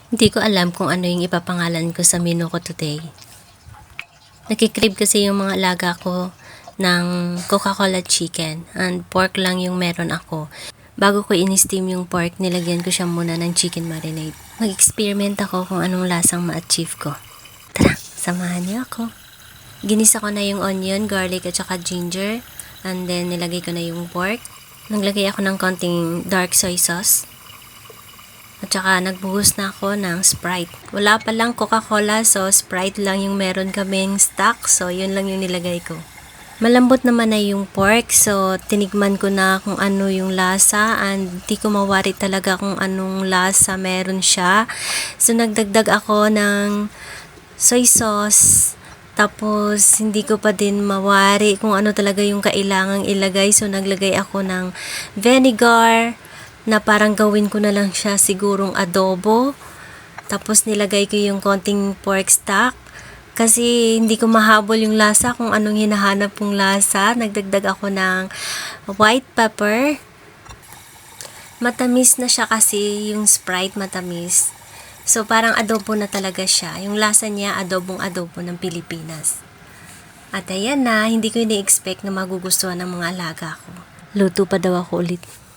Hindi ko alam kung ano yung ipapangalan ko sa menu ko today. Nakikrib kasi yung mga alaga ko ng Coca-Cola chicken and pork lang yung meron ako. Bago ko in-steam yung pork, nilagyan ko siya muna ng chicken marinade. Mag-experiment ako kung anong lasang ma-achieve ko. Tara, samahan niyo ako. Ginisa ko na yung onion, garlic at saka ginger. And then nilagay ko na yung pork. Naglagay ako ng konting dark soy sauce. At saka nagbuhos na ako ng Sprite. Wala palang Coca-Cola, so Sprite lang yung meron kaming stock. So yun lang yung nilagay ko. Malambot naman na yung pork, so tinikman ko na kung ano yung lasa and di ko mawari talaga kung anong lasa meron siya. So nagdagdag ako ng soy sauce. Tapos, hindi ko pa din mawari kung ano talaga yung kailangang ilagay. So, naglagay ako ng vinegar na parang gawin ko na lang siya sigurong adobo. Tapos, nilagay ko yung konting pork stock. Kasi, hindi ko mahabol yung lasa kung anong hinahanap kong lasa. Nagdagdag ako ng white pepper. Matamis na siya kasi yung Sprite matamis. So, parang adobo na talaga siya. Yung lasa niya, adobong-adobo ng Pilipinas. At ayan na, hindi ko ini-expect na magugustuhan ng mga alaga ko. Luto pa daw ako ulit.